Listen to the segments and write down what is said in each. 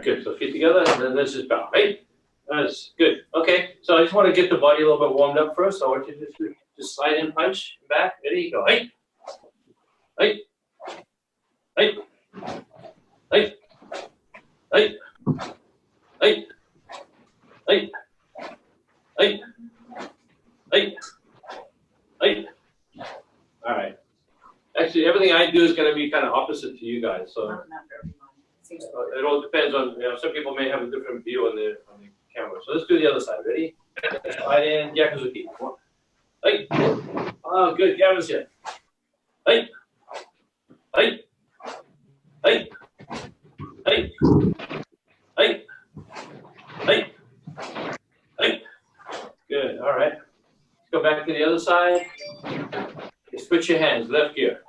good. So feet together, and then let's just bow, right? That's good. Okay, so I just want to get the body a little bit warmed up first. So I want you to just slide in, punch, back. Ready? Go. Hey. Hey. Hey. Hey. Hey. Hey. Hey. Hey. Hey. Hey. All right. Actually, everything I do is going to be kind of opposite to you guys. So not for everyone. it all depends on, some people may have a different view on the camera. So let's do the other side. Ready? Slide in, ZUKI. Hey. Oh, good. Gavin's here. Hey. Hey. Hey. Hey. Hey. Hey. Hey. Good. All right. Let's go back to the other side. Switch your hands, left gear.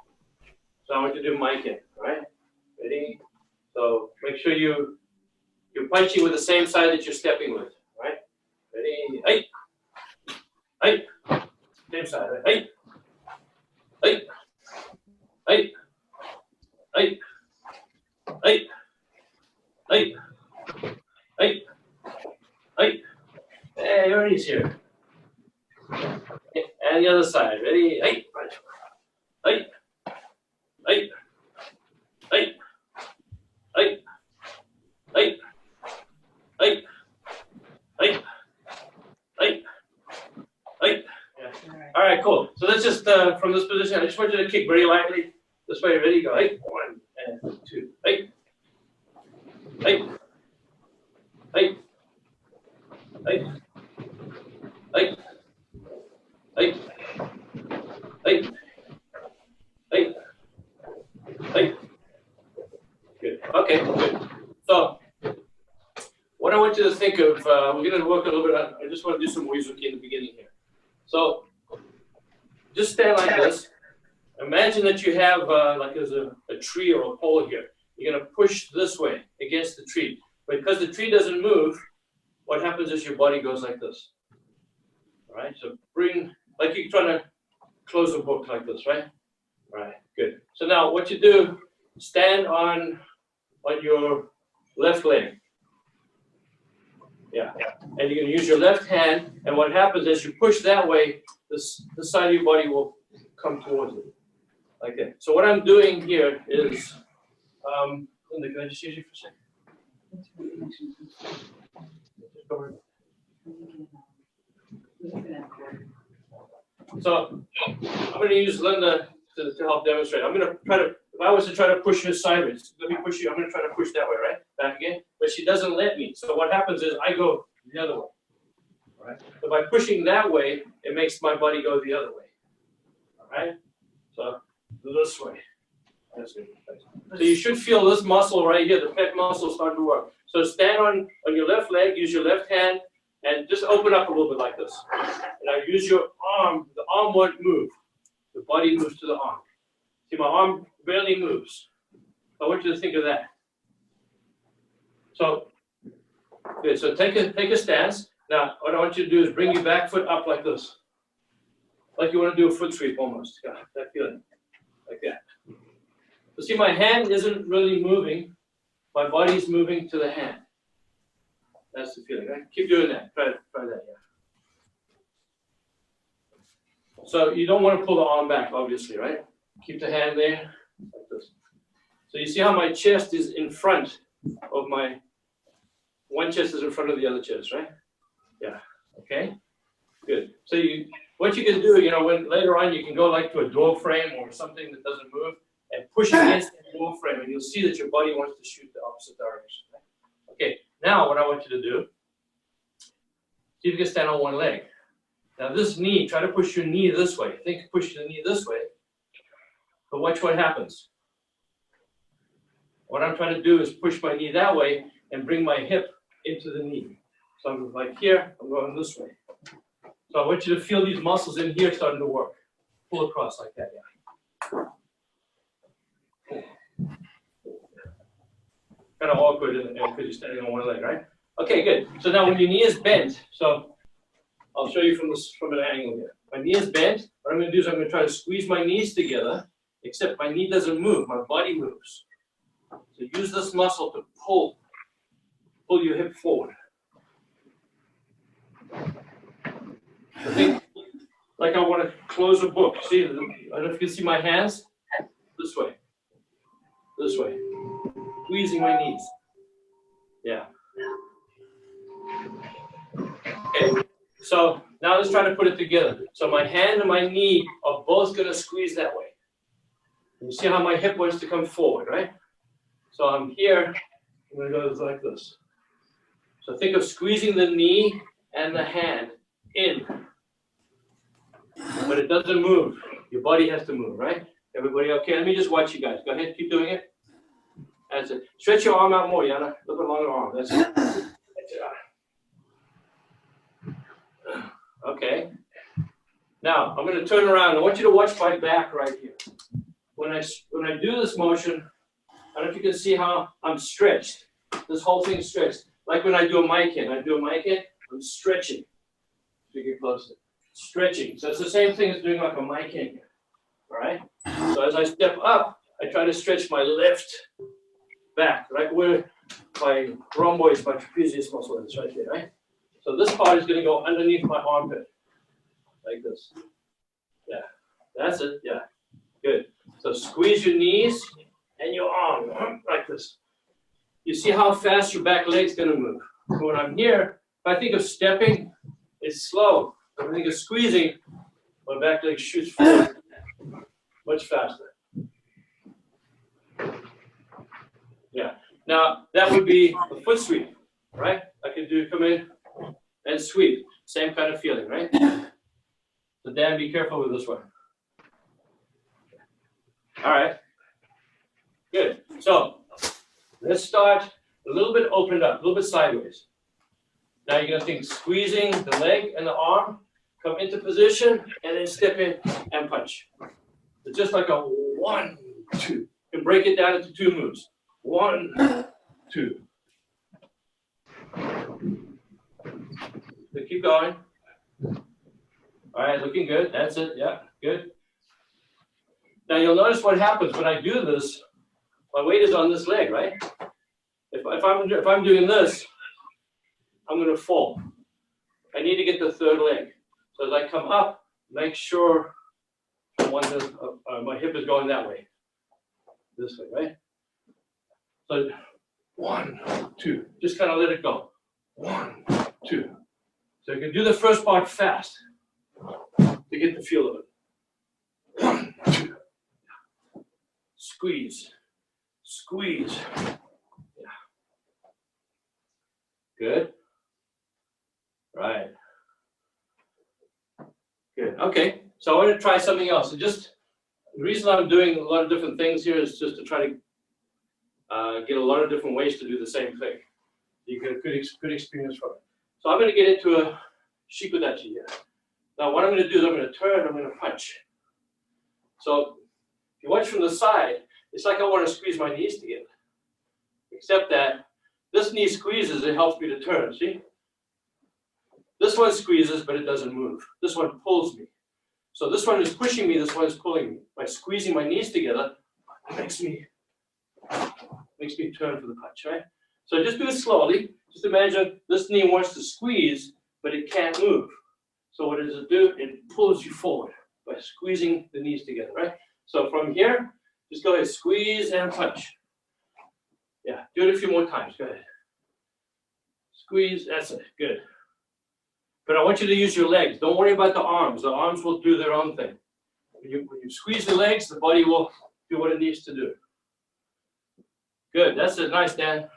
So I want you to do mic in, all right? Ready? So make sure you're punching with the same side that you're stepping with, all right? Ready? Hey! Hey! Same side, right? Hey! Hey! Hey! Hey! Hey! Hey! Hey! Hey! Hey, Ernie's here. And the other side, ready? Hey! Hey! Hey! Hey! Hey! Hey! Hey! Hey! Hey! Hey! All right, cool. So let's just, from this position, I just want you to kick very lightly. This way, ready? Go. Hey! 1 and 2. Hey! Hey! Hey! Hey! Hey! Hey! Hey! Hey! Hey! Good. Okay, good. So, what I want you to think of, we're going to work a little bit on, I just want to do some ZUKI in the beginning here. So, just stand like this. Imagine that you have, like there's a tree or a pole here. You're going to push this way against the tree. But because the tree doesn't move, what happens is your body goes like this. All right, so bring, like you're trying to close a book like this, right? All right, good. So now what you do, stand on your left leg. Yeah, and you're going to use your left hand, and what happens is you push that way, this side of your body will come towards it, like that. So what I'm doing here is, Linda, can I just use you for a second? So I'm going to use Linda to help demonstrate. I'm going to try to, if I was to try to push her sideways, let me push you, I'm going to try to push that way, right? Back again. But she doesn't let me. So what happens is I go the other way. All right? So by pushing that way, it makes my body go the other way. All right? So this way. That's good. So you should feel this muscle right here, the pec muscle starting to work. So stand on your left leg, use your left hand, and just open up a little bit like this. And now use your arm. The arm won't move. The body moves to the arm. See, my arm barely moves. I want you to think of that. So, good. So take a stance. Now, what I want you to do is bring your back foot up like this. Like you want to do a foot sweep almost. Got that feeling. Like that. So see, my hand isn't really moving. My body's moving to the hand. That's the feeling, right? Keep doing that. Try that, yeah. So you don't want to pull the arm back, obviously, right? Keep the hand there, like this. So you see how my chest is in front of my, one chest is in front of the other chest, right? Yeah, okay, good. So what you can do, when later on you can go like to a door frame or something that doesn't move and push against the door frame, and you'll see that your body wants to shoot the opposite direction, right? Okay, now what I want you to do, see if you can stand on one leg. Now this knee, try to push your knee this way. Think push your knee this way. But watch what happens. What I'm trying to do is push my knee that way and bring my hip into the knee. So I'm like here, I'm going this way. So I want you to feel these muscles in here starting to work. Pull across like that, yeah. Kind of awkward because you're standing on one leg, right? Okay, good. So now when your knee is bent, so I'll show you from an angle here. My knee is bent. What I'm going to do is I'm going to try to squeeze my knees together, except my knee doesn't move. My body moves. So use this muscle to pull pull your hip forward. I think, like I want to close a book. See, I don't know if you can see my hands. This way. This way. Squeezing my knees. Yeah. Okay. So now let's try to put it together. So my hand and my knee are both going to squeeze that way. You see how my hip wants to come forward, right? So I'm here. I'm going to go like this. So think of squeezing the knee and the hand in. But it doesn't move. Your body has to move, right? Everybody okay? Let me just watch you guys. Go ahead, keep doing it. That's it. Stretch your arm out more, Yana. A little bit longer arm. That's it. That's it. Okay. Now, I'm going to turn around. I want you to watch my back right here. When I do this motion, I don't know if you can see how I'm stretched. This whole thing is stretched. Like when I do a mic in. I'm stretching. So you get closer. Stretching. So it's the same thing as doing like a mic in here. All right? So as I step up, I try to stretch my left back, right where my rhomboid, my trapezius muscle is right there, right? So this part is going to go underneath my armpit, like this. Yeah, that's it. Yeah, good. So squeeze your knees and your arm, like this. You see how fast your back leg's going to move. So when I'm here, if I think of stepping, it's slow. If I think of squeezing, my back leg shoots forward much faster. Yeah. Now that would be a foot sweep, right? I could come in and sweep. Same kind of feeling, right? So Dan, be careful with this one. All right. Good. So let's start a little bit opened up, a little bit sideways. Now you're going to think squeezing the leg and the arm, come into position, and then step in and punch. It's just like a 1, 2. You can break it down into 2 moves. 1, 2. So keep going. All right, looking good. That's it. Yeah, good. Now you'll notice what happens when I do this. My weight is on this leg, right? If I'm doing this, I'm going to fall. I need to get the third leg. So as I come up, make sure my hip is going that way. This way, right? So 1, 2. Just kind of let it go. 1, 2. So you can do the first part fast to get the feel of it. 1, 2. Squeeze. Squeeze. Yeah. Good. Right. Good. Okay. So I want to try something else. And just the reason I'm doing a lot of different things here is just to try to get a lot of different ways to do the same thing. You get a good experience from it. So I'm going to get into a Shukokai here. Now what I'm going to do is I'm going to turn, I'm going to punch. So if you watch from the side, it's like I want to squeeze my knees together. Except that this knee squeezes, it helps me to turn, see? This one squeezes, but it doesn't move. This one pulls me. So this one is pushing me, this one is pulling me. By squeezing my knees together, it makes me turn for the punch, right? So just do it slowly. Just imagine this knee wants to squeeze, but it can't move. So what does it do? It pulls you forward by squeezing the knees together, right? So from here, just go ahead, squeeze and punch. Yeah, do it a few more times. Go ahead. Squeeze, that's it, good. But I want you to use your legs. Don't worry about the arms. The arms will do their own thing. When you squeeze the legs, the body will do what it needs to do. Good, that's it. Nice, Dan.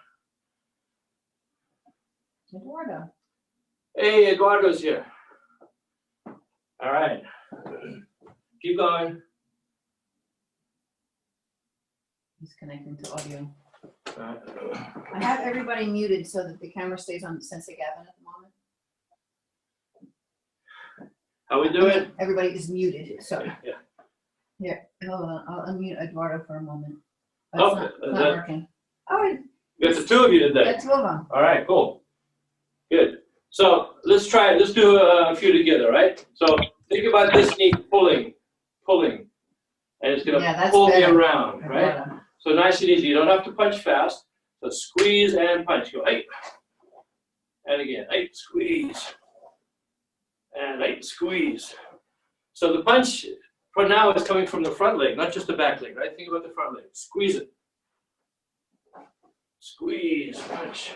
Eduardo. Hey, Eduardo's here. All right. Keep going. He's connecting to audio. All right. I have everybody muted so that the camera stays on Sensei Gavin at the moment. How we doing? Everybody is muted, so. Yeah. Yeah, hold on. I'll unmute Eduardo for a moment. Okay. It's not working. Oh, Got the 2 of you today. that's 2 of them. All right, cool. Good. So let's try it. Let's do a few together, right? So think about this knee pulling, and it's going to pull me around, right? So nice and easy. You don't have to punch fast. So squeeze and punch. Go, hey, and again. Hey, squeeze. And hey, squeeze. So the punch for now is coming from the front leg, not just the back leg, right? Think about the front leg. Squeeze it. Squeeze, punch.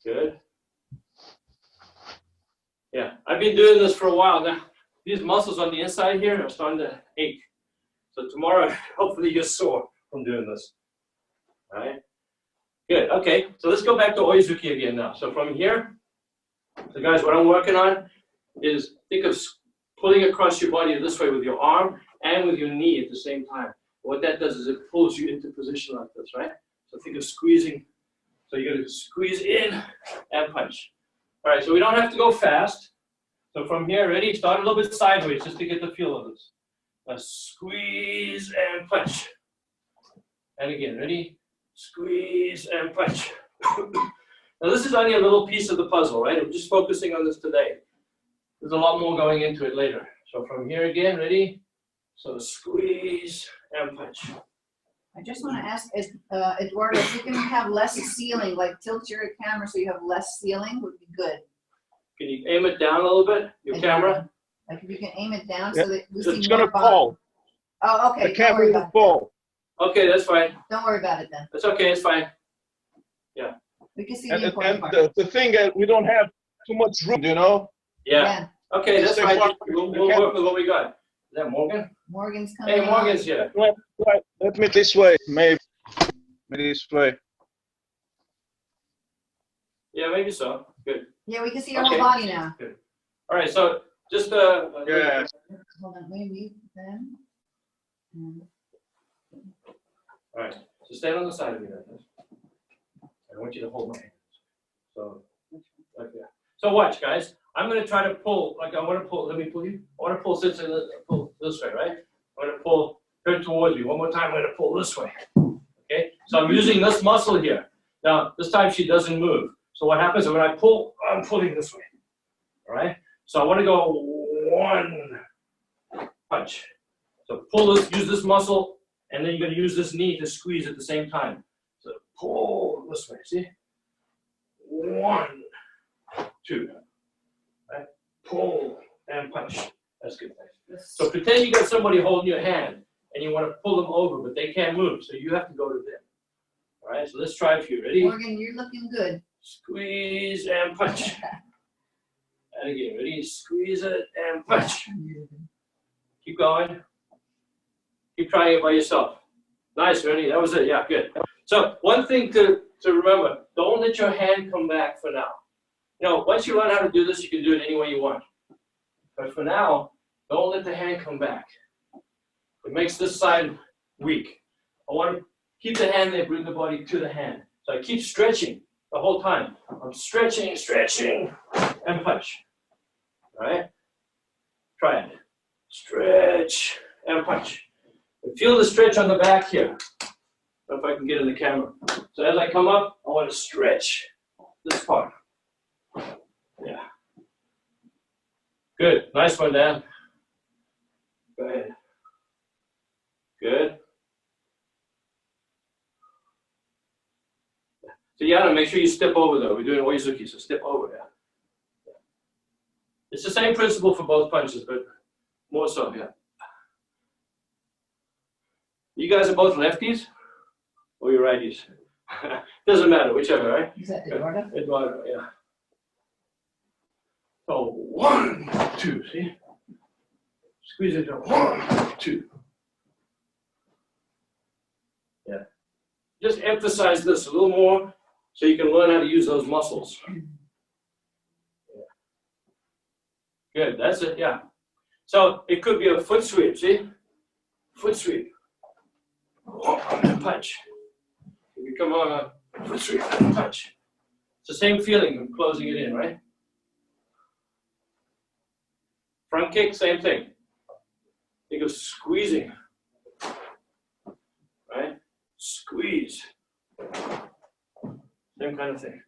Good. Yeah, I've been doing this for a while now. These muscles on the inside here are starting to ache. So tomorrow, hopefully you're sore from doing this. All right. Good. Okay. So let's go back to ZUKI again now. So from here, so guys, what I'm working on is think of pulling across your body this way with your arm and with your knee at the same time. What that does is it pulls you into position like this, right? So think of squeezing. So you're going to squeeze in and punch. All right. So we don't have to go fast. So from here, ready? Start a little bit sideways just to get the feel of this. Now squeeze and punch. And again, ready? Squeeze and punch. Now this is only a little piece of the puzzle, right? I'm just focusing on this today. There's a lot more going into it later. So from here again, ready? So squeeze and punch. I just want to ask, Eduardo, if you can have less ceiling, like tilt your camera so you have less ceiling, would be good. Can you aim it down a little bit, your camera? Like if you can aim it down so that we see It's more gonna fall. Oh, okay. The camera will fall. Okay, that's fine. Don't worry about it then. That's okay, it's fine. Yeah. We can see And, the important part. the thing is, we don't have too much room, you know? Yeah. Okay, that's fine. Stay We'll far. work with what we got. Is that Morgan? Morgan's coming. Hey, Morgan's here. Let me this way, maybe this way. Yeah, maybe so. Good. Yeah, we can see your Okay. whole body now. Good. All right, so just Yeah. Hold on, maybe then. All right, so stand on the side of me like this. I want you to hold my hands. So, like that. So watch, guys. I'm going to try to pull, like I want to pull, let me pull you. I want to pull pull this way, right? I want to pull her towards me. One more time, I'm going to pull this way. Okay? So I'm using this muscle here. Now, this time she doesn't move. So what happens is when I pull, I'm pulling this way. All right? So I want to go one punch. So pull this, use this muscle, and then you're going to use this knee to squeeze at the same time. So pull this way, see? 1, 2. Right? Pull and punch. That's good. So pretend you got somebody holding your hand and you want to pull them over, but they can't move, so you have to go to them. All right, so let's try it for you. Ready? Morgan, you're looking good. Squeeze and punch. And again, ready? Squeeze it and punch. Keep going. Keep trying it by yourself. Nice, Ernie. That was it. Yeah, good. So one thing to remember, don't let your hand come back for now. You know, once you learn how to do this, you can do it any way you want. But for now, don't let the hand come back. It makes this side weak. I want to keep the hand there, bring the body to the hand. So I keep stretching the whole time. I'm stretching, stretching, and punch. All right? Try it. Stretch and punch. Feel the stretch on the back here. I don't know if I can get in the camera. So as I come up, I want to stretch this part. Yeah. Good. Nice one, Dan. Go ahead. Good. So Yana, make sure you step over though. We're doing ZUKI, so step over there. It's the same principle for both punches, but more so, yeah. You guys are both lefties? Or you're righties? Doesn't matter, whichever, right? Is that Eduardo? Eduardo, yeah. So 1, 2, see? Squeeze it down. 1, 2. Yeah. Just emphasize this a little more so you can learn how to use those muscles. Yeah. Good, that's it, yeah. So it could be a foot sweep, see? Foot sweep. And punch. You come on a foot sweep and punch. It's the same feeling of closing it in, right? Front kick, same thing. Think of squeezing. Right? Squeeze. Same kind of thing.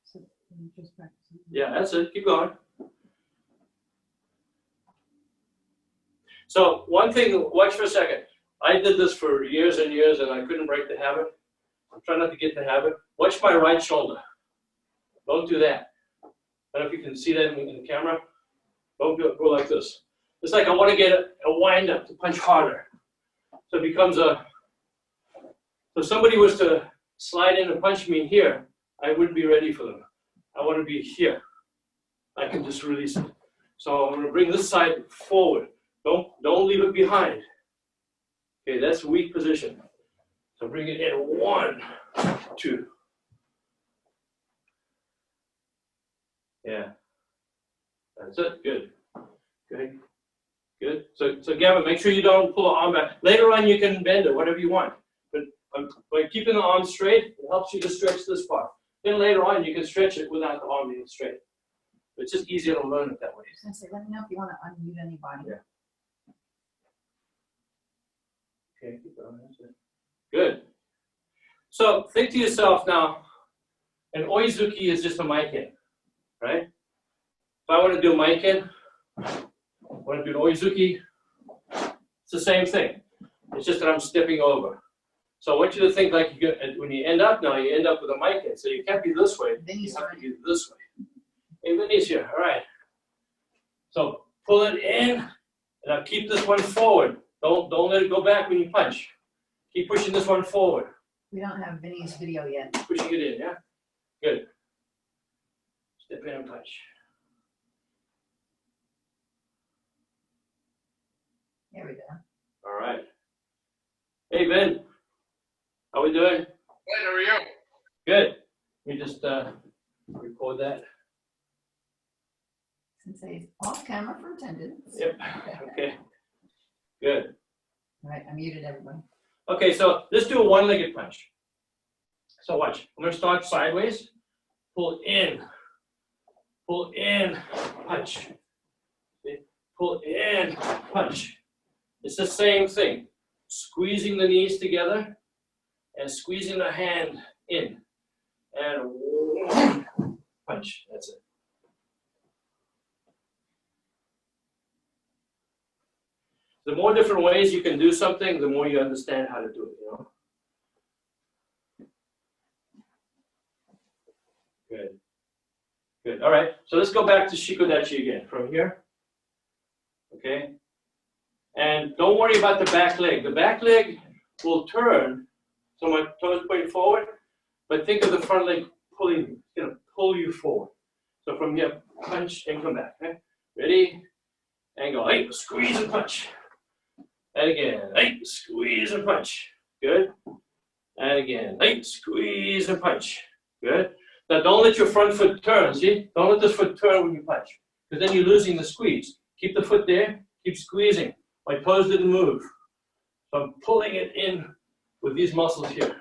So, just practicing. Yeah, that's it. Keep going. So one thing, watch for a second. I did this for years and years and I couldn't break the habit. I'm trying not to get the habit. Watch my right shoulder. Don't do that. I don't know if you can see that in the camera. Don't go like this. It's like I want to get a wind up to punch harder. So it becomes a, so if somebody was to slide in and punch me here, I wouldn't be ready for them. I want to be here. I can just release it. So I'm going to bring this side forward. Don't leave it behind. Okay, that's a weak position. So bring it in. 1, 2. Yeah. That's it. Good. Good. Good. So Gavin, make sure you don't pull the arm back. Later on, you can bend it, whatever you want. But by keeping the arm straight, it helps you to stretch this part. Then later on, you can stretch it without the arm being straight. It's just easier to learn it that way. I was gonna say, let me know if you want to unmute anybody. Yeah. Okay, keep going. That's it. Good. So think to yourself now, an Oizuki is just a mic in, right? If I want to do a mic in, I want to do an Oizuki, it's the same thing. It's just that I'm stepping over. So I want you to think like when you end up now, you end up with a mic in. So you can't be this way, you have to be this way. Hey, Vinny's here, all right. So pull it in, and now keep this one forward. Don't let it go back when you punch. Keep pushing this one forward. We don't have Vinny's video yet. Pushing it in, yeah? Good. Step in and punch. There we go. All right. Hey, Vin. How we doing? Good, how are you? Good. Let me just record that. Since it's off camera for attendance. Yep. Okay. Good. All right, I muted everyone. Okay, so let's do a one-legged punch. So watch. I'm going to start sideways. Pull in, punch. Okay. Pull in, punch. It's the same thing. Squeezing the knees together and squeezing the hand in. And punch. That's it. The more different ways you can do something, the more you understand how to do it, you know? Good. Good. All right. So let's go back to Shikodachi again from here. Okay. And don't worry about the back leg. The back leg will turn, so my toes pointing forward, but think of the front leg pulling, going to pull you forward. So from here, punch and come back. Okay? Ready? And go. Hey, squeeze and punch. And again, hey, squeeze and punch. Good. And again, hey, squeeze and punch. Good. Now don't let your front foot turn, see? Don't let this foot turn when you punch, because then you're losing the squeeze. Keep the foot there, keep squeezing. My toes didn't move. So I'm pulling it in with these muscles here.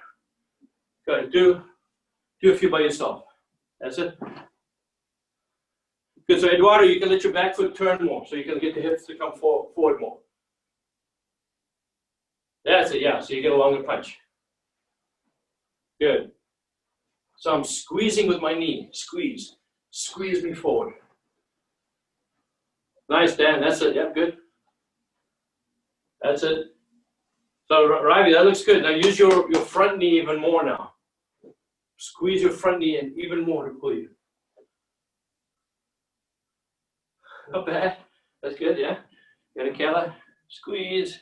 Good. Do a few by yourself. That's it. Good. So Eduardo, you can let your back foot turn more, so you can get the hips to come forward more. That's it, yeah, so you get a longer punch. Good. So I'm squeezing with my knee. Squeeze. Squeeze me forward. Nice, Dan, that's it, yeah, good. That's it. So, Ravi, that looks good. Now use your front knee even more now. Squeeze your front knee in even more to pull you. Not bad. That's good, yeah. Got a Kela. Squeeze.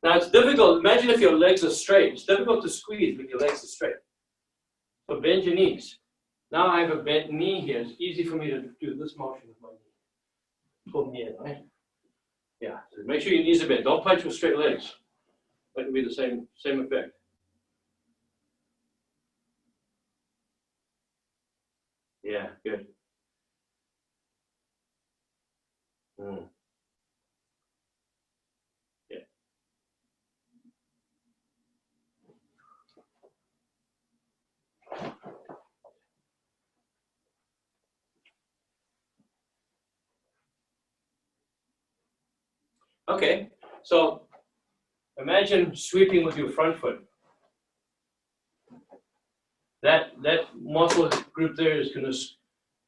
Now it's difficult. Imagine if your legs are straight. It's difficult to squeeze when your legs are straight. So bend your knees. Now I have a bent knee here. It's easy for me to do this motion with my knee. Pull me in, right? Yeah. So make sure your knees are bent. Don't punch with straight legs. That can be the same effect. Yeah, good. Yeah. Okay, so imagine sweeping with your front foot. That muscle group there is going to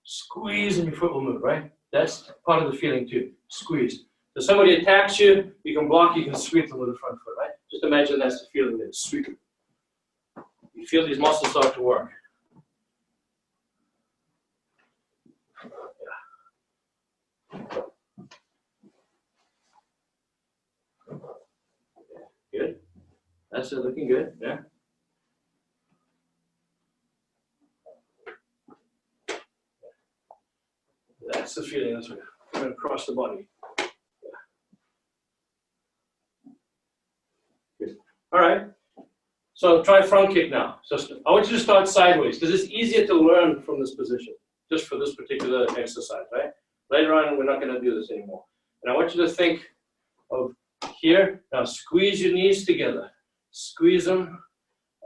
squeeze and your foot will move, right? That's part of the feeling too, squeeze. If somebody attacks you, you can block, you can sweep them with the front foot, right? Just imagine that's the feeling there, sweep them. You feel these muscles start to work. Good. That's it, looking good, yeah. That's the feeling, that's right. Going across the body. Yeah. Good. All right. So try front kick now. So I want you to start sideways because it's easier to learn from this position, just for this particular exercise, right? Later on, we're not going to do this anymore. And I want you to think of here. Now squeeze your knees together. Squeeze them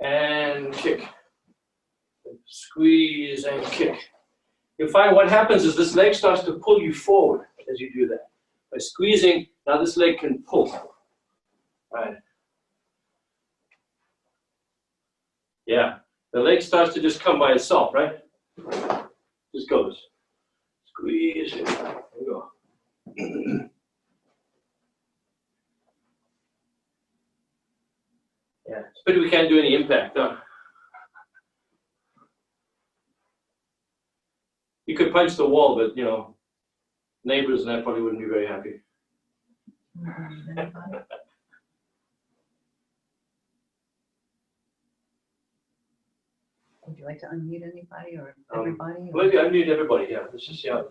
and kick. Squeeze and kick. You'll find what happens is this leg starts to pull you forward as you do that. By squeezing, now this leg can pull. All right. Yeah, the leg starts to just come by itself, right? Just goes. Squeeze. There we go. Yeah, it's a pity we can't do any impact, huh? You could punch the wall, but, you know, neighbors and that probably wouldn't be very happy. Would you like to unmute anybody or everybody? Or? Maybe unmute everybody, yeah. Let's just see how.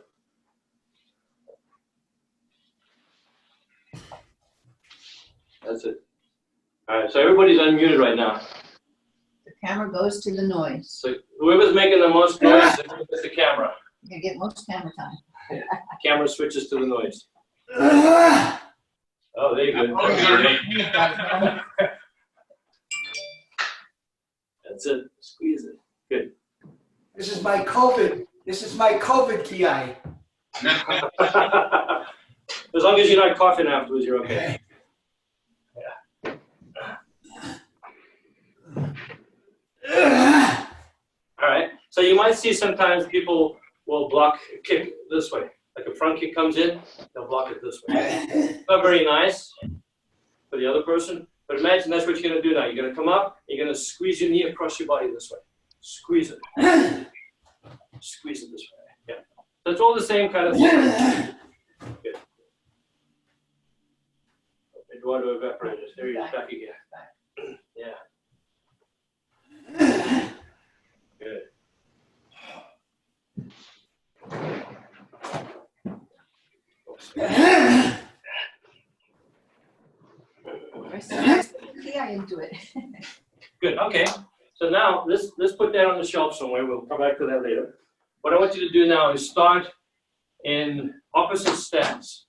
That's it. All right, so everybody's unmuted right now. The camera goes to the noise. So whoever's making the most noise is the camera. You can get most camera time. Yeah. Camera switches to the noise. Oh, there you go. That's it. Squeeze it. Good. This is my COVID. This is my COVID ki. As long as you're not coughing afterwards, you're okay. Yeah. All right. So you might see sometimes people will block a kick this way. Like a front kick comes in, they'll block it this way. It's not very nice for the other person, but imagine that's what you're going to do now. You're going to come up, you're going to squeeze your knee across your body this way. Squeeze it. Squeeze it this way. Yeah. So it's all the same kind of thing. Good. Eduardo evaporated. There he is, back again. Yeah. Good. Ki into it. Good. Okay. So now let's put that on the shelf somewhere. We'll come back to that later. What I want you to do now is start in opposite stance.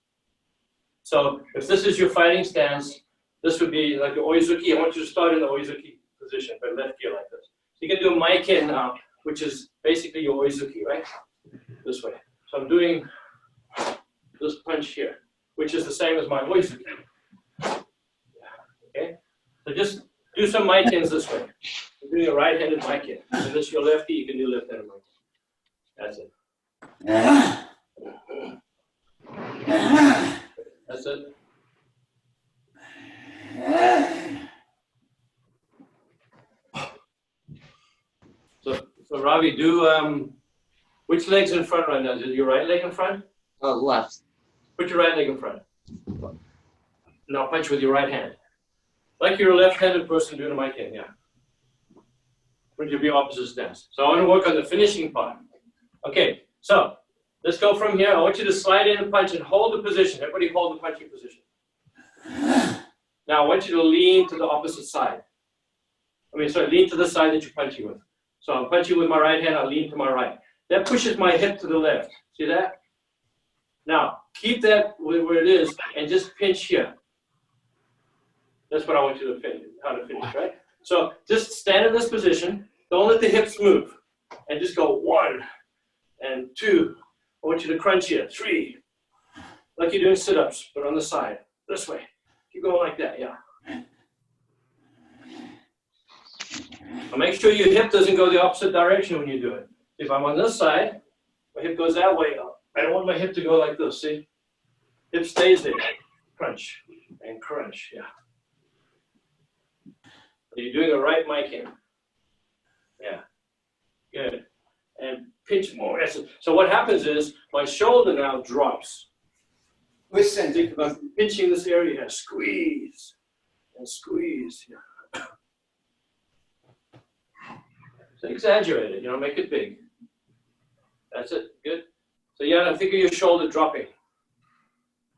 So if this is your fighting stance, this would be like the oizuki. I want you to start in the oizuki position, by left gear like this. So you can do a maiken now, which is basically your oizuki, right? This way. So I'm doing this punch here, which is the same as my oizuki. Okay? So just do some maikens this way. You're doing a right-handed maiken. And this is your lefty, you can do left-handed maiken. That's it. That's it. So Ravi, do which leg's in front right now? Is it your right leg in front? Left. Put your right leg in front. Now punch with your right hand. Like you're a left-handed person doing a maiken, yeah. Would you be opposite stance? So I want to work on the finishing part. Okay, so let's go from here. I want you to slide in and punch and hold the position. Everybody hold the punching position. Now I want you to lean to the opposite side. Lean to the side that you're punching with. So I'm punching with my right hand, I'll lean to my right. That pushes my hip to the left. See that? Now, keep that where it is and just pinch here. That's what I want you to finish, how to finish, right? So just stand in this position. Don't let the hips move. And just go 1 and 2. I want you to crunch here. 3. Like you're doing sit-ups, but on the side. This way. Keep going like that, yeah. Now make sure your hip doesn't go the opposite direction when you do it. If I'm on this side, my hip goes that way. I don't want my hip to go like this, see? Hip stays there. crunch, and crunch, yeah. You're doing it right, Mike, in. Yeah, good. And pinch more. So what happens is my shoulder now drops. Listen. Think about pinching this area here. Squeeze and squeeze. Yeah. So exaggerate it, make it big. That's it. Good. So yeah, now think of your shoulder dropping.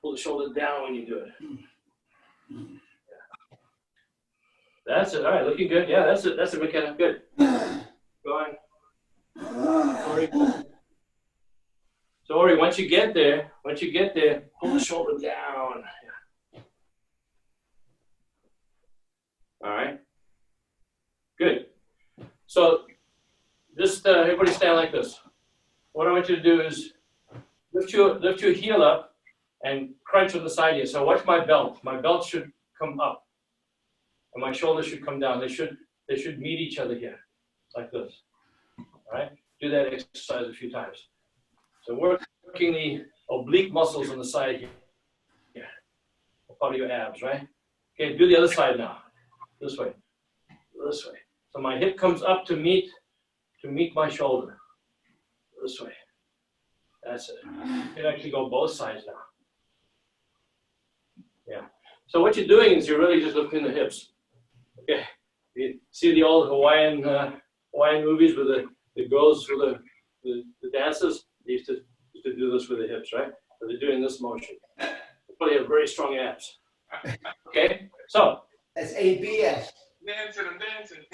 Pull the shoulder down when you do it. Yeah. That's it. All right, looking good. Yeah, that's it. That's it, McKenna. Good. Going. So Ori, once you get there, pull the shoulder down. Yeah. All right. Good. So just everybody stand like this. What I want you to do is lift your heel up and crunch on the side here. So watch my belt. My belt should come up, and my shoulder should come down. They should meet each other here, like this. All right. Do that exercise a few times. So working the oblique muscles on the side here. Yeah. Part of your abs, right? Okay, do the other side now. This way. This way. So my hip comes up to meet my shoulder. This way. That's it. You can actually go both sides now. Yeah. So what you're doing is you're really just lifting the hips. Okay. You see the old Hawaiian movies with the girls with the dancers? They used to do this with the hips, right? So they're doing this motion. They probably have very strong abs. Okay? So. That's ABS. Dancing and dancing.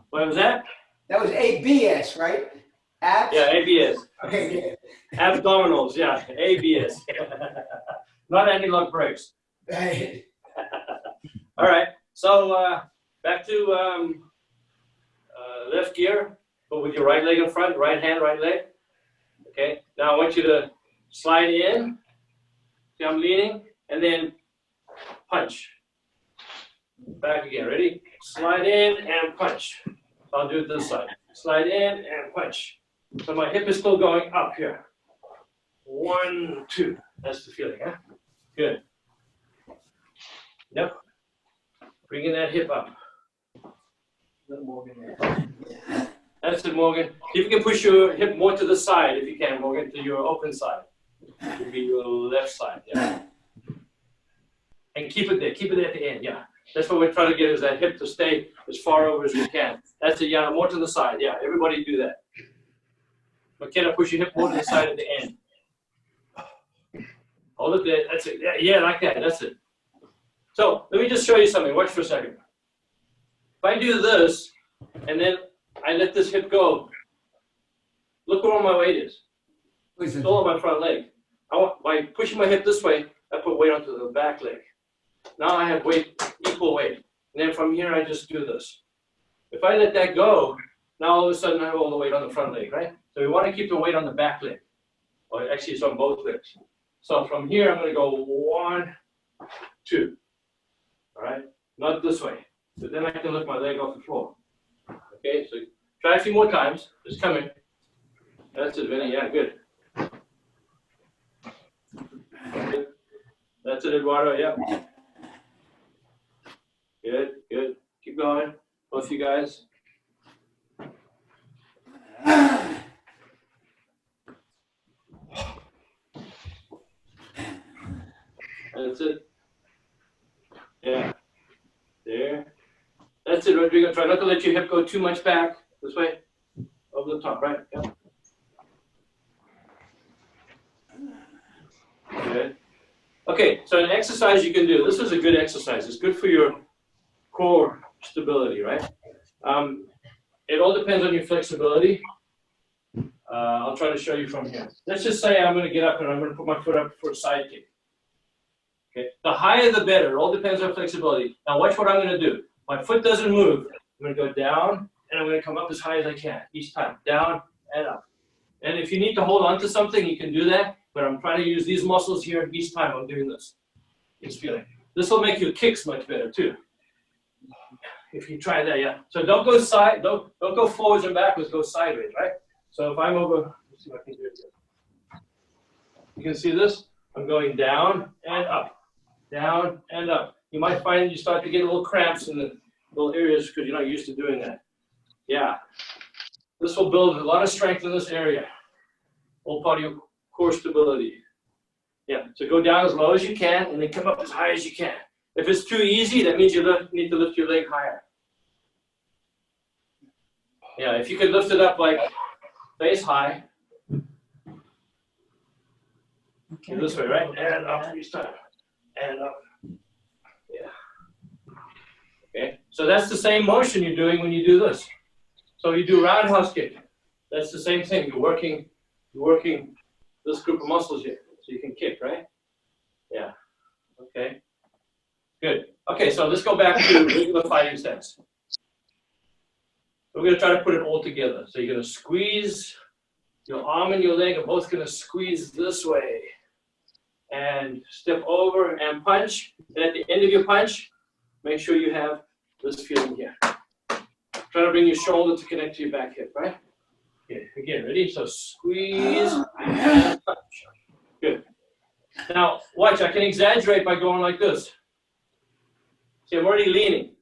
What was that? That was ABS, right? Abs? Yeah, ABS. Okay. Abdominals, yeah, ABS. Not anti-lock brakes. Right. All right, so back to left gear, but with your right leg in front, right hand, right leg. Okay, now I want you to slide in. See, I'm leaning, and then punch. Back again, ready? Slide in and punch. I'll do it this side. Slide in and punch. So my hip is still going up here. 1, 2. That's the feeling, huh? Good. Yep. Bringing that hip up. That's it, Morgan. See if you can push your hip more to the side, if you can, Morgan, to your open side. It will be your left side, yeah. And keep it there. Keep it at the end, yeah. That's what we're trying to get, is that hip to stay as far over as we can. That's it, yeah, more to the side. Yeah, everybody do that. McKenna, push your hip more to the side at the end. Hold it there. That's it. Yeah, like that. That's it. So let me just show you something. Watch for a second. If I do this, and then I let this hip go, look where all my weight is. It's all on my front leg. By pushing my hip this way, I put weight onto the back leg. Now I have weight, equal weight. And then from here, I just do this. If I let that go, now all of a sudden I have all the weight on the front leg, right? So we want to keep the weight on the back leg. Or actually, it's on both legs. So from here, I'm going to go 1, 2. All right? Not this way. So then I can lift my leg off the floor. Okay, so try a few more times. Just come in. That's it, Vinny. Yeah, good. That's it, Eduardo. Yeah. Good, good. Keep going. Both you guys. That's it. Yeah. There. That's it, Rodrigo. Try not to let your hip go too much back. This way. Over the top, right? Yeah. Good. Okay, so an exercise you can do. This is a good exercise. It's good for your core stability, right? It all depends on your flexibility. I'll try to show you from here. Let's just say I'm going to get up and I'm going to put my foot up for a side kick. Okay, the higher the better. It all depends on flexibility. Now watch what I'm going to do. My foot doesn't move. I'm going to go down and I'm going to come up as high as I can each time. Down and up. And if you need to hold on to something, you can do that. But I'm trying to use these muscles here each time I'm doing this. This feeling. This will make your kicks much better too. If you try that, yeah. So don't go side, don't go forwards and backwards, go sideways, right? So if I'm over, let's see if I can do it here. You can see this? I'm going down and up. down and up. You might find you start to get a little cramps in the little areas because you're not used to doing that. Yeah. This will build a lot of strength in this area. Whole part of your core stability. Yeah, so go down as low as you can and then come up as high as you can. If it's too easy, that means you need to lift your leg higher. Yeah, if you could lift it up like face high. Okay. This way, right? And up each time. And up. Yeah. Okay, so that's the same motion you're doing when you do this. So you do roundhouse kick. That's the same thing. You're working this group of muscles here. So you can kick, right? Yeah. Okay. Good. Okay, so let's go back to regular fighting stance. We're going to try to put it all together. So you're going to squeeze your arm and your leg are both going to squeeze this way. And step over and punch. And at the end of your punch, make sure you have this feeling here. Try to bring your shoulder to connect to your back hip, right? Okay, again, ready? So squeeze and punch. Good. Now, watch, I can exaggerate by going like this. See, I'm already leaning.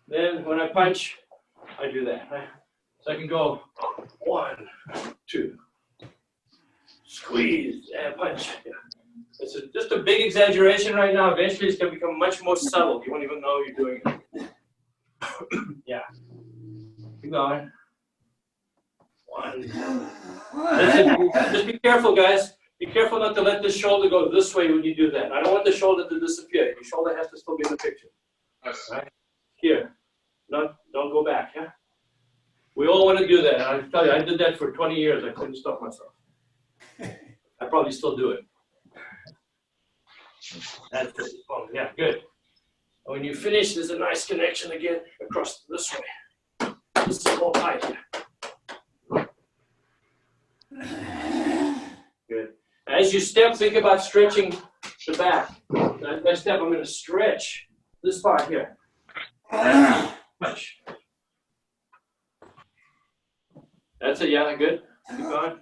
Then when I punch, I do that, right? So I can go 1, 2, squeeze and punch. Yeah. It's just a big exaggeration right now. Eventually, it's going to become much more subtle. You won't even know you're doing it. Yeah. Keep going. 1. That's it. Just be careful, guys. Be careful not to let the shoulder go this way when you do that. I don't want the shoulder to disappear. Your shoulder has to still be in the picture. Right? Here. Don't go back, yeah? We all want to do that. And I tell you, I did that for 20 years. I couldn't stop myself. I probably still do it. That's it. Oh, yeah, good. When you finish, there's a nice connection again across this way. This is all tight here. Good. As you step, think about stretching the back. As I step, I'm going to stretch this part here. Punch. That's it, yeah, good. Keep going.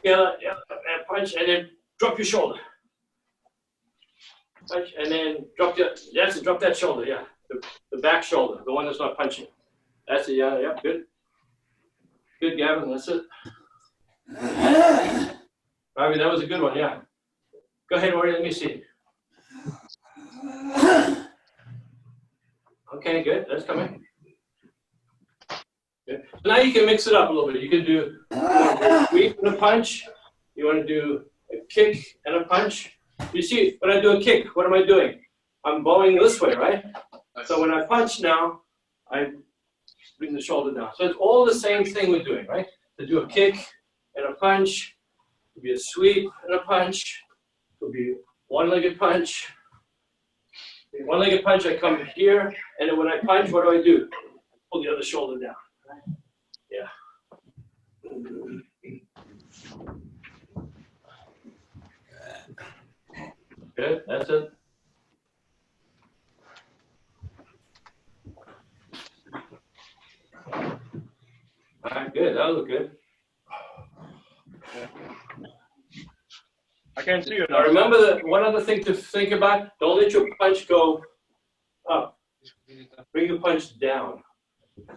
Yeah, and punch, and then drop your shoulder. Punch, and then drop that shoulder, yeah. The back shoulder, the one that's not punching. That's it, yeah, good. Good, Gavin, that's it. I mean, that was a good one, yeah. Go ahead, Ori, let me see. Okay, good, that's coming. Good. So now you can mix it up a little bit. You can do a sweep and a punch. You want to do a kick and a punch. You see, when I do a kick, what am I doing? I'm bowing this way, right? So when I punch now, I bring the shoulder down. So it's all the same thing we're doing, right? To do a kick and a punch. It could be a sweep and a punch. It could be one-legged punch. One-legged punch, I come here, and then when I punch, what do? Pull the other shoulder down. Right? Yeah. Good, that's it. All right, good, that was good. I can see you Now now. remember that one other thing to think about, don't let your punch go up. Bring your punch down.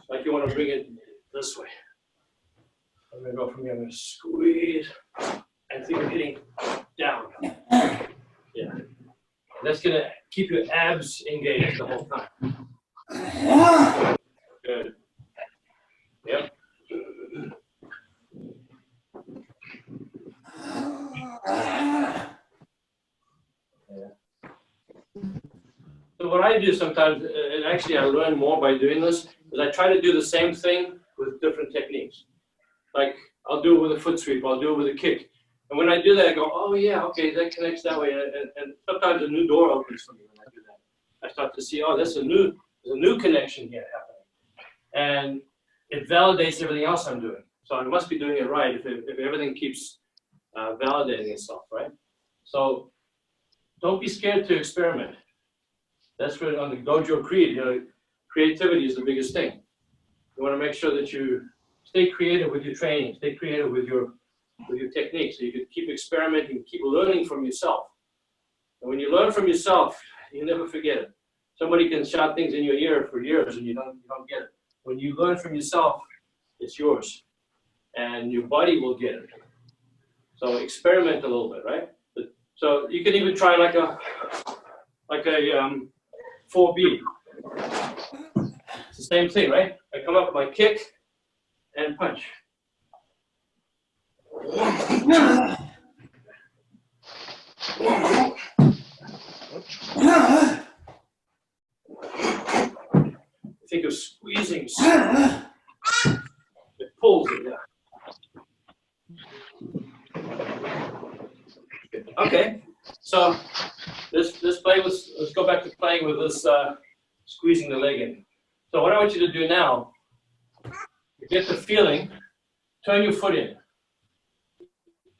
Like you want to bring it this way. I'm going to go from here, I'm going to squeeze and think of hitting down. Yeah. That's going to keep your abs engaged the whole time. Good. Yep. So what I do sometimes, and actually I learn more by doing this, is I try to do the same thing with different techniques. Like I'll do it with a foot sweep, I'll do it with a kick. And when I do that, I go, oh yeah, okay, that connects that way. And sometimes a new door opens for me when I do that. I start to see, oh, there's a new connection here happening. And it validates everything else I'm doing. So I must be doing it right if everything keeps validating itself, right? So don't be scared to experiment. That's what on the Dojo Creed, creativity is the biggest thing. You want to make sure that you stay creative with your training, stay creative with your techniques, so you can keep experimenting, keep learning from yourself. And when you learn from yourself, you never forget it. Somebody can shout things in your ear for years and you don't get it. When you learn from yourself, it's yours. And your body will get it. So experiment a little bit, right? So you can even try like a 4B. It's the same thing, right? I come up with my kick and punch. Think of squeezing. It pulls it down. Okay, so let's go back to playing with this squeezing the leg in. So what I want you to do now, you get the feeling, turn your foot in.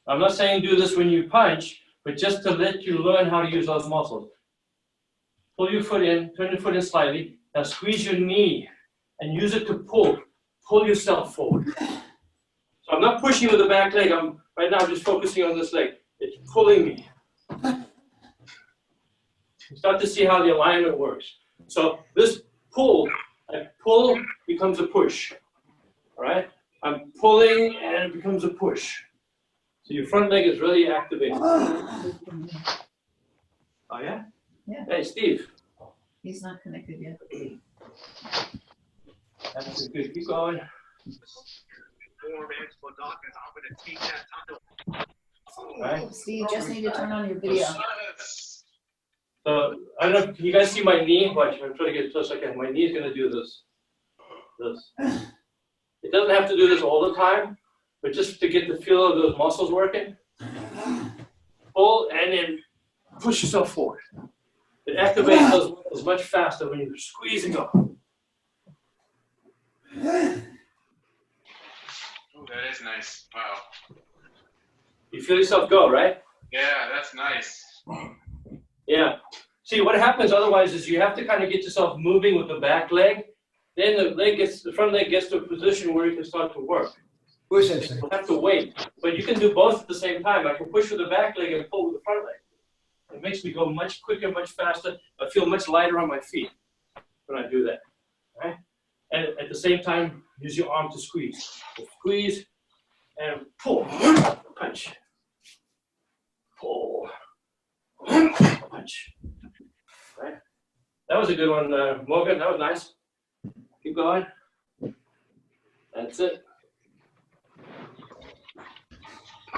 I'm not saying do this when you punch, but just to let you learn how to use those muscles. Pull your foot in, turn your foot in slightly. Now squeeze your knee and use it to pull yourself forward. So I'm not pushing with the back leg. I'm right now just focusing on this leg. It's pulling me. Start to see how the alignment works. So this pull, I pull becomes a push. All right? I'm pulling and it becomes a push. So your front leg is really activated. Oh yeah? Yeah. Hey, Steve. He's not connected yet. That's good. Keep going. Right. Steve, just need to turn on your video. So I don't know. Can you guys see my knee? Watch. I'm trying to get as close as I can. My knee is going to do this. It doesn't have to do this all the time, but just to get the feel of those muscles working. Pull and then push yourself forward. It activates those muscles much faster when you're squeezing up. Oh, that is nice. Wow. You feel yourself go, right? Yeah, that's nice. Yeah. See, what happens otherwise is you have to kind of get yourself moving with the back leg. Then the front leg gets to a position where you can start to work. Where's that? You have to wait. But you can do both at the same time. I can push with the back leg and pull with the front leg. It makes me go much quicker, much faster. I feel much lighter on my feet when I do that. Right? And at the same time, use your arm to squeeze. So squeeze and pull. Punch. Pull. Punch. Right? That was a good one, Morgan. That was nice. Keep going. That's it.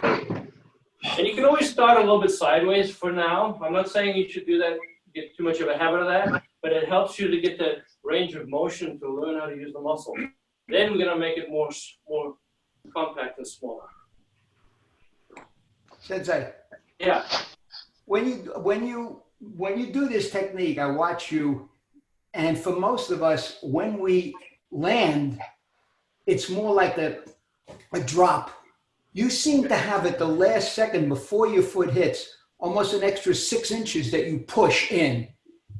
And you can always start a little bit sideways for now. I'm not saying you should do that, get too much of a habit of that, but it helps you to get that range of motion to learn how to use the muscle. Then we're going to make it more compact and smaller. Sensei. Yeah. When you do this technique, I watch you, and for most of us, when we land, it's more like a drop. You seem to have at the last second before your foot hits almost an extra 6 inches that you push in.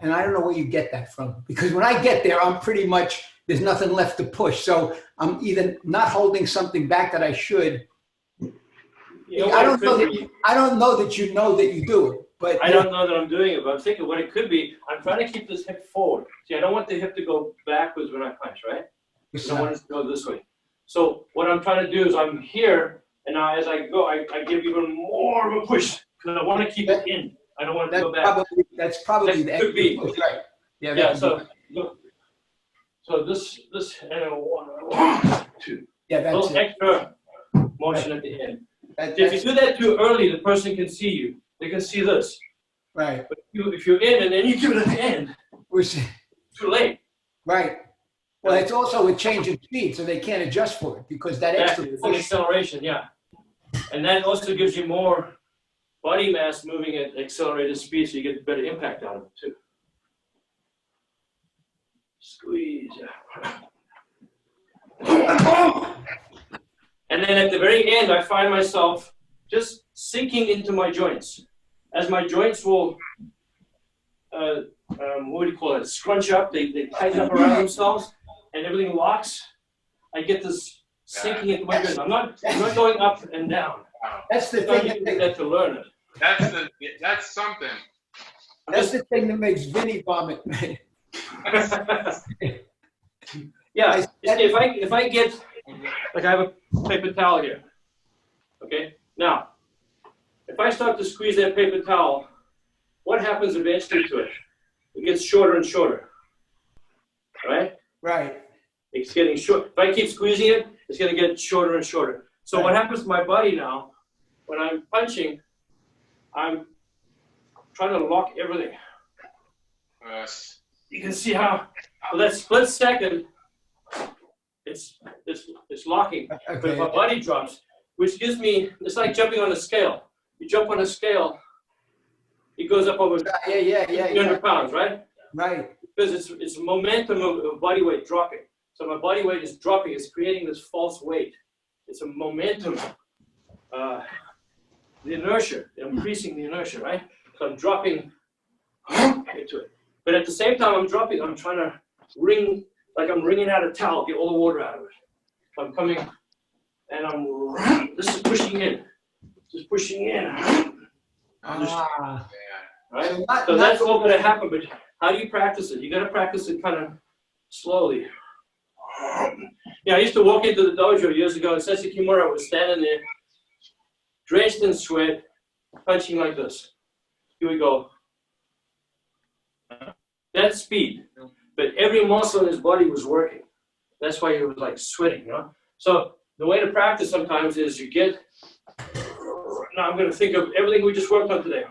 And I don't know where you get that from, because when I get there, I'm pretty much, there's nothing left to push. So I'm either not holding something back that I should. You know, I don't know that you know that you do it, but I don't know that I'm doing it, but I'm thinking what it could be. I'm trying to keep this hip forward. See, I don't want the hip to go backwards when I punch, right? I don't want it to go this way. So what I'm trying to do is I'm here, and now as I go, I give even more of a push because I want to keep it in. I don't want it to go back. That's probably that could be push, right. Yeah. So this and 1, 2. Yeah, that's a little it. extra motion at the end. That, If you do that too early, the person can see you. They can see this. right. But if you're in and then you give it at the end, too late. Right. Well, it's also a change in speed, so they can't adjust for it because that extra Exactly. It's an push. acceleration, yeah. And that also gives you more body mass moving at accelerated speed, so you get better impact out of it too. Squeeze. And then at the very end, I find myself just sinking into my joints. As my joints will, what do you call it, scrunch up, they tighten up around themselves, and everything locks. I get this sinking into my joints. I'm not going up and down. That's the I don't thing. need that to learn it. That's something. That's the thing that makes Vinny vomit. Yeah, if I get, like I have a paper towel here, okay? Now, if I start to squeeze that paper towel, what happens eventually to it? It gets shorter and shorter, right? Right. It's getting short. If I keep squeezing it, it's going to get shorter and shorter. So what happens to my body now, when I'm punching, I'm trying to lock everything. Yes. You can see how, for that split second, it's locking. Okay. But my body drops, which gives me, it's like jumping on a scale. You jump on a scale, it goes up over Yeah. 300 pounds, right? Right. Because it's momentum of body weight dropping. So my body weight is dropping. It's creating this false weight. It's a momentum, the inertia, increasing the inertia, right? So I'm dropping into it. But at the same time I'm dropping, I'm trying to wring, like I'm wringing out a towel, get all the water out of it. So I'm coming, and this is pushing in. Just pushing in. Ah. Right? So that's all going to happen, but how do you practice it? You got to practice it kind of slowly. Yeah, I used to walk into the dojo years ago, and Sensei Kimura was standing there, drenched in sweat, punching like this. Here we go. That's speed, but every muscle in his body was working. That's why he was like sweating, you know? So the way to practice sometimes is you get, now I'm going to think of everything we just worked on today.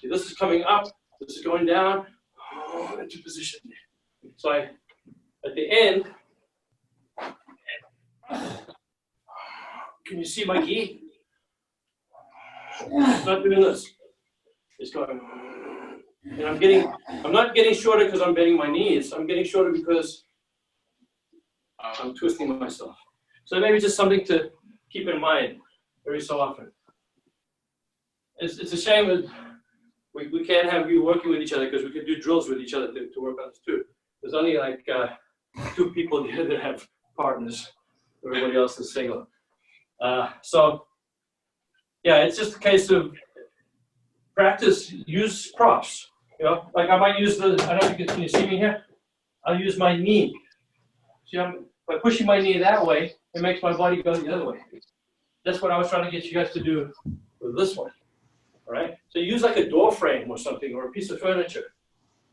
See, this is coming up, this is going down, into position. So at the end, can you see my gi? It's not doing this. It's going, and I'm not getting shorter because I'm bending my knees. I'm getting shorter because I'm twisting myself. So maybe just something to keep in mind every so often. It's a shame that we can't have you working with each other, because we can do drills with each other to work on this too. There's only like 2 people here that have partners. Everybody else is single. So yeah, it's just a case of practice, use props. You know, like I might use the, I don't know if can you see me here? I'll use my knee. See, by pushing my knee that way, it makes my body go the other way. That's what I was trying to get you guys to do with this one. All right? So use like a door frame or something, or a piece of furniture,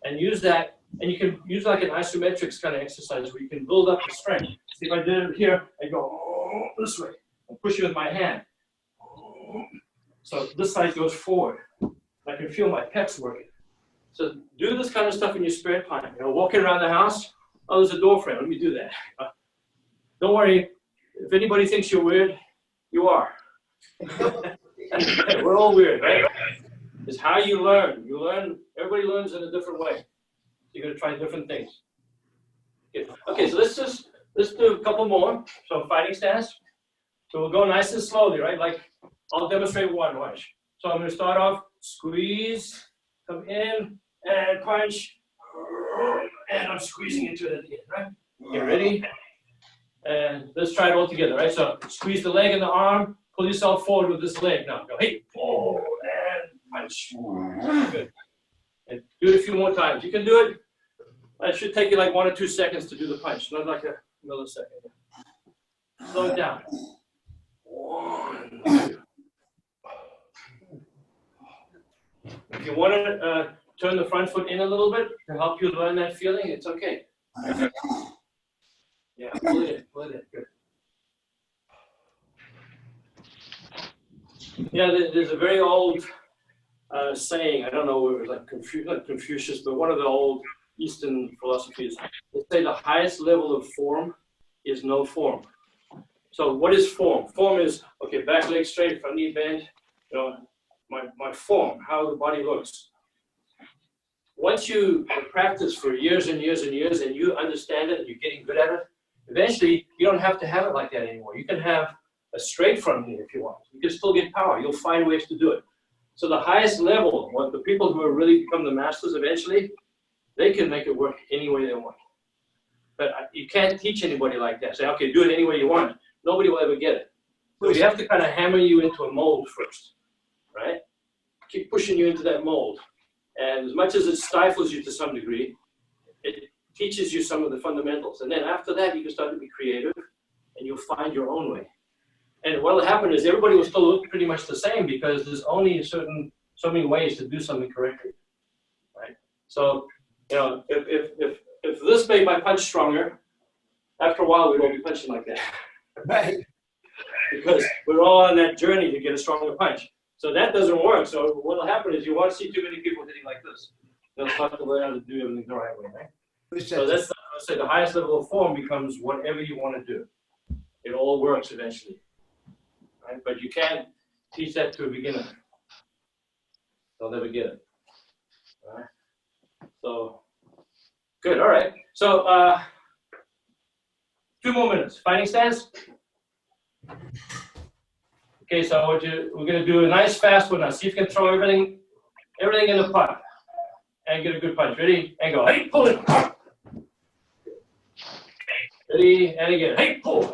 and use that, and you can use like an isometrics kind of exercise where you can build up the strength. See, if I did it here, I go this way, and push it with my hand. So this side goes forward. I can feel my pecs working. So do this kind of stuff in your spare time. You know, walking around the house, oh, there's a door frame, let me do that. Don't worry, if anybody thinks you're weird, you are. We're all weird, right? It's how you learn. You learn, everybody learns in a different way. You're gonna try different things. Okay, so let's do a couple more. So fighting stance. So we'll go nice and slowly, right? Like I'll demonstrate one, watch. So I'm gonna start off, squeeze, come in, and punch, and I'm squeezing into it at the end, right? Okay, ready? And let's try it all together, right? So squeeze the leg and the arm, pull yourself forward with this leg. Now go, hey, oh, and punch. Good. And do it a few more times. You can do it. It should take you like 1 or 2 seconds to do the punch, not like a millisecond. Slow it down. 1, 2. If you want to turn the front foot in a little bit to help you learn that feeling, it's okay. Yeah, pull it in, good. Yeah, there's a very old saying, I don't know, it was like not Confucius, but one of the old Eastern philosophies. They say the highest level of form is no form. So what is form? Form is, okay, back leg straight, front knee bent, you know, my form, how the body looks. Once you practice for years and years and years and you understand it and you're getting good at it, eventually you don't have to have it like that anymore. You can have a straight front knee if you want. You can still get power. You'll find ways to do it. So the highest level, what the people who have really become the masters eventually, they can make it work any way they want. But you can't teach anybody like that. Say, okay, do it any way you want. Nobody will ever get it. So you have to kind of hammer you into a mold first, right? Keep pushing you into that mold. And as much as it stifles you to some degree, it teaches you some of the fundamentals. And then after that, you can start to be creative and you'll find your own way. And what will happen is everybody will still look pretty much the same because there's only so many ways to do something correctly, right? So, you know, if this made my punch stronger, after a while, we won't be punching like that. Right. Because we're all on that journey to get a stronger punch. So that doesn't work. So what will happen is you won't see too many people hitting like this. They'll start to learn how to do everything the right way, right? So that's, I say, the highest level of form becomes whatever you want to do. It all works eventually, right? But you can't teach that to a beginner. They'll never get it. All right? So, good, all right. So, 2 more minutes. Fighting stance. Okay, so we're going to do a nice fast one now. See if you can throw everything in the pot and get a good punch. Ready? And go. Hey, pull it. Ready? And again. Hey, pull.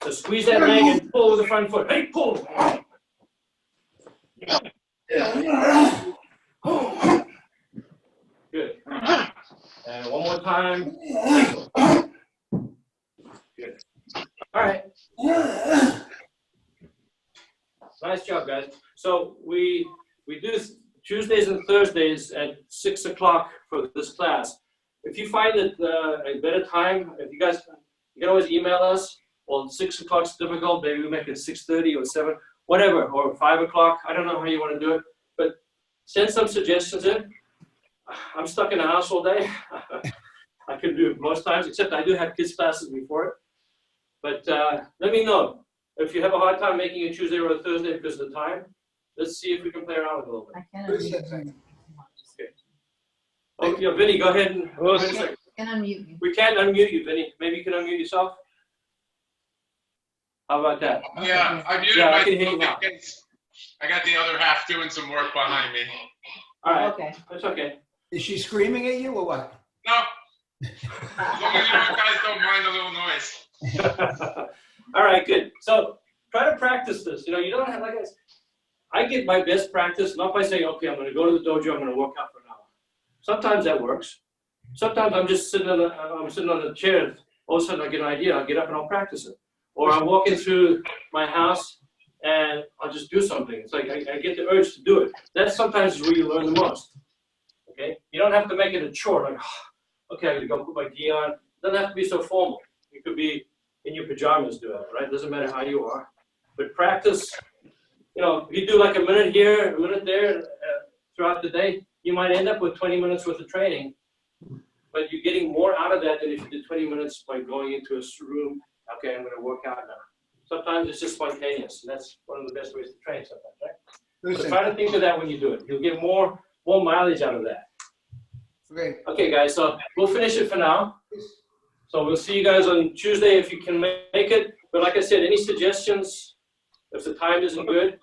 So squeeze that leg and pull with the front foot. Hey, pull. Good. And one more time. Good. All right. Nice job, guys. So we do Tuesdays and Thursdays at 6 o'clock for this class. If you find it a better time, if you can always email us. Well, 6 o'clock's difficult. Maybe we make it 6:30 or 7, whatever, or 5 o'clock. I don't know how you want to do it, but send some suggestions in. I'm stuck in the house all day. I can do it most times, except I do have kids classes before it. But let me know. If you have a hard time making a Tuesday or a Thursday because of the time, let's see if we can play around with it a little bit. I cannot. Okay. Oh, yeah, Vinny, go ahead and wait a second. Can unmute you. We can't unmute you, Vinny. Maybe you can unmute yourself. How about that? Yeah, I muted Yeah, I can hear you myself now. because I got the other half doing some work behind me. All right. Okay. That's okay. Is she screaming at you or what? No, as long as you guys don't mind a little noise. All right, good. So try to practice this. You know, you don't have, like I get my best practice not by saying, okay, I'm going to go to the dojo, I'm going to work out for an hour. Sometimes that works. Sometimes I'm just sitting on the chair. All of a sudden I get an idea. I'll get up and I'll practice it. Or I'm walking through my house and I'll just do something. It's like I get the urge to do it. That sometimes is where you learn the most. Okay? You don't have to make it a chore. Like, okay, I got to go put my gi on. It doesn't have to be so formal. You could be in your pajamas doing it, right? It doesn't matter how you are. But practice, you know, if you do like a minute here, a minute there throughout the day, you might end up with 20 minutes worth of training. But you're getting more out of that than if you did 20 minutes by going into a room. Okay, I'm going to work out now. Sometimes it's just spontaneous. And that's one of the best ways to train sometimes, right? So try to think of that when you do it. You'll get more mileage out of that. Great. Okay, guys, so we'll finish it for now. So we'll see you guys on Tuesday if you can make it. But like I said, any suggestions, if the time isn't good,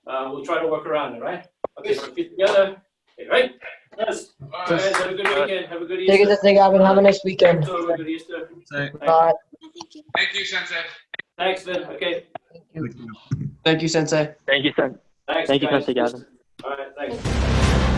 we'll try to work around it, right? Okay, so keep together. Okay, right? Yes. Guys, have a good weekend. Have a good Easter. Take it easy, Gavin. Have a nice weekend. Have a good Easter. Bye. Thank you, Sensei. Thanks, Vin. Okay. Thank you, Sensei. Thank you, Sen. Thanks, Thank you, guys. Sensei Gavin. All right, thanks.